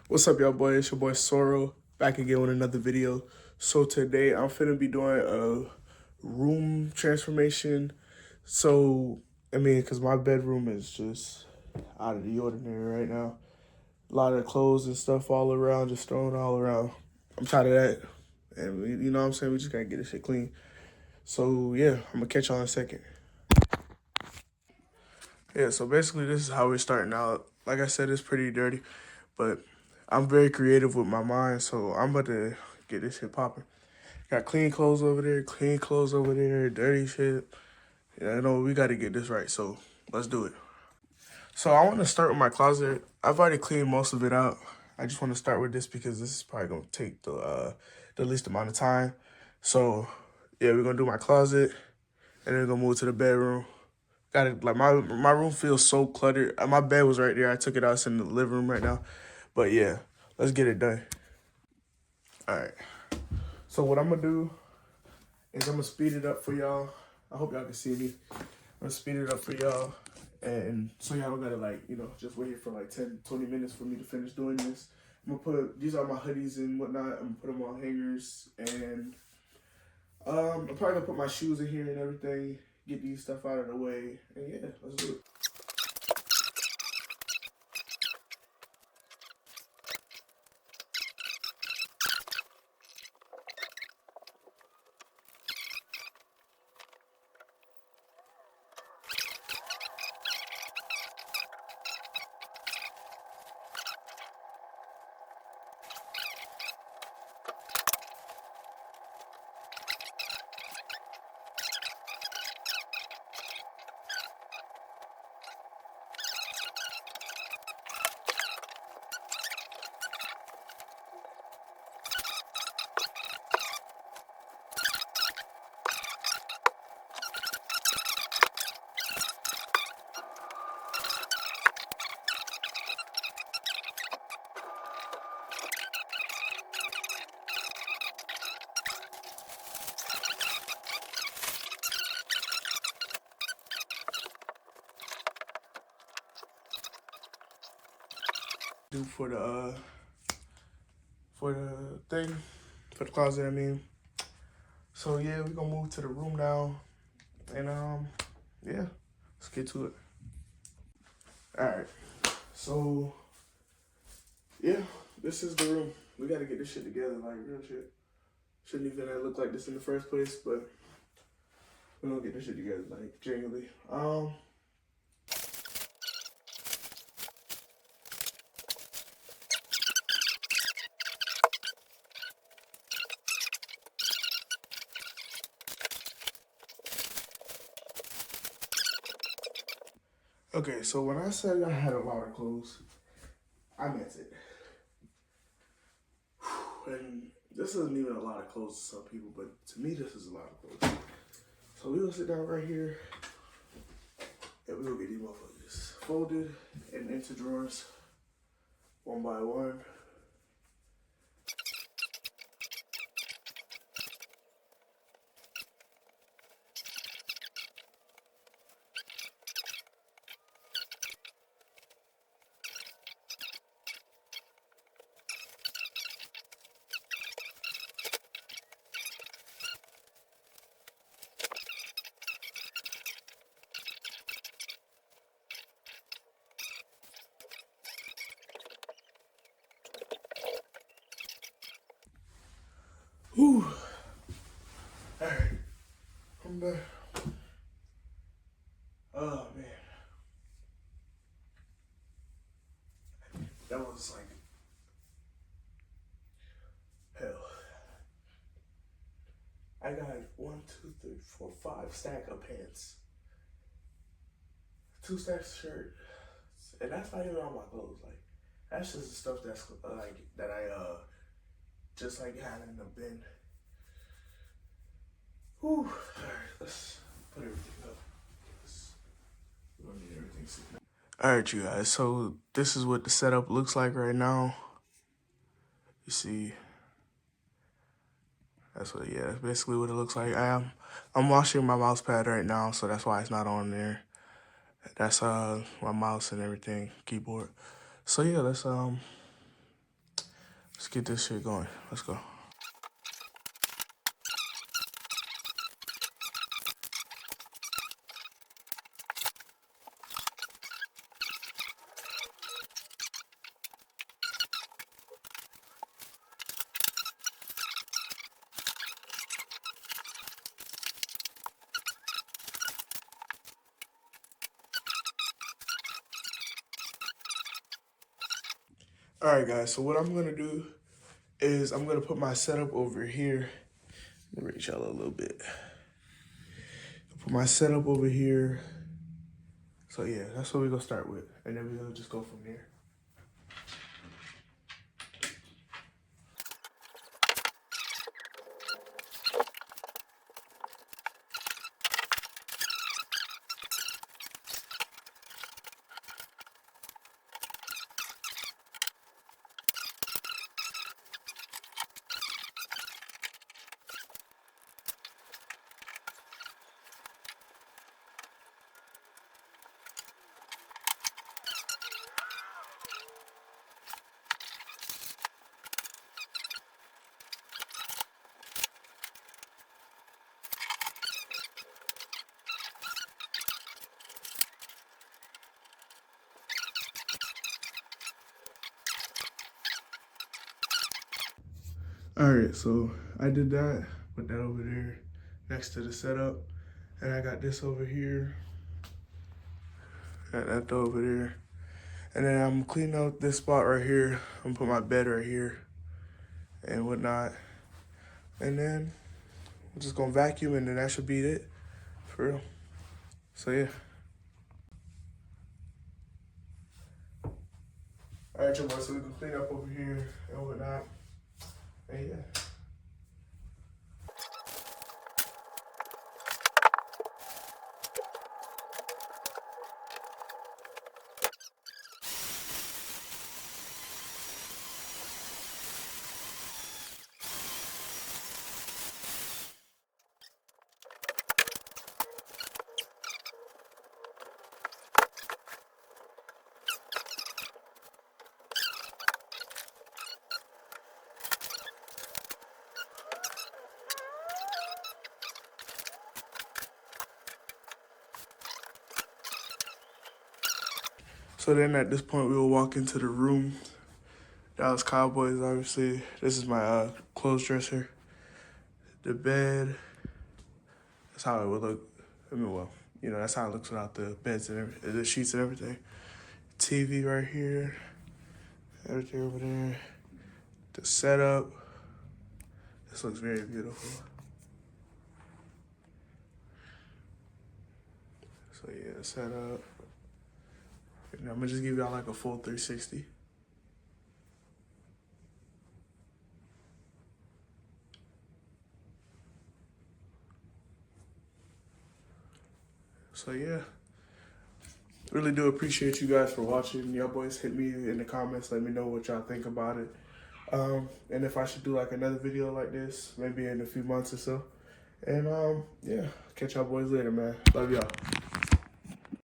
What's up, y'all boy? It's your boy Soro, back again with another video. So today I'm finna be doing a room transformation. So, cause my bedroom is just out of the ordinary right now. A lot of clothes and stuff all around, just thrown all around. I'm tired of that. And you know what I'm saying? We just gotta get this shit clean. So yeah, I'm gonna catch y'all in a second. Yeah, so basically this is how we're starting out. Like I said, it's pretty dirty, but I'm very creative with my mind, so I'm about to get this shit popping. Got clean clothes over there, clean clothes over there, dirty shit. Yeah, I know we got to get this right, so let's do it. So I want to start with my closet. I've already cleaned most of it out. I just want to start with this because this is probably gonna take the least amount of time. So yeah, we're gonna do my closet, and then we're gonna move to the bedroom. Got it. Like my room feels so cluttered. My bed was right there. I took it out. It's in the living room right now. But yeah, let's get it done. All right. So what I'm gonna do is I'm gonna speed it up for y'all. I hope y'all can see me. I'm gonna speed it up for y'all, and so y'all don't gotta just wait here for like 10, 20 minutes for me to finish doing this. I'm gonna put these are my hoodies and whatnot. I'm gonna put them on hangers, and I'm probably gonna put my shoes in here and everything. Get these stuff out of the way, and yeah, let's do it. Do for the thing for the closet. So yeah, we're gonna move to the room now, and yeah, let's get to it. All right. So yeah, this is the room. We gotta get this shit together, like real shit. Shouldn't even have looked like this in the first place, but we're gonna get this shit together, like genuinely. Okay, so when I said I had a lot of clothes, I meant it. And this isn't even a lot of clothes to some people, but to me, this is a lot of clothes. So we're gonna sit down right here, and we're gonna get these motherfuckers folded and into drawers, one by one. Whew. All right, I'm back. Oh man, that was like hell. I got 1, 2, 3, 4, 5 stack of pants, 2 stacks of shirt, and that's not even all my clothes. Like that's just the stuff that's like that I just like had in the bin. Whew. All right, let's put everything up. We don't need everything sitting. All right, you guys. So this is what the setup looks like right now. You see, that's basically what it looks like. I'm washing my mouse pad right now, so that's why it's not on there. That's my mouse and everything, keyboard. So yeah, let's Let's get this shit going. Let's go. All right, guys, so what I'm gonna do is I'm gonna put my setup over here. Let me reach out a little bit. Put my setup over here. So yeah, that's what we're gonna start with. And then we're gonna just go from there. All right, so I did that, put that over there next to the setup. And I got this over here. Got that over there. And then I'm cleaning out this spot right here. I'm gonna put my bed right here and whatnot. And then I'm just gonna vacuum and then that should be it, for real. So yeah. All right, y'all boys, so we can clean up over here and whatnot. And yeah. So then at this point, we will walk into the room. Dallas Cowboys, obviously. This is my clothes dresser. The bed. That's how it would look. I mean, well, you know, that's how it looks without the beds and the sheets and everything. TV right here. Everything over there. The setup. This looks very beautiful. So yeah, the setup. And I'm gonna just give y'all like a full 360. So yeah, really do appreciate you guys for watching. Y'all boys hit me in the comments, let me know what y'all think about it. And if I should do like another video like this, maybe in a few months or so. And yeah, catch y'all boys later, man. Love y'all.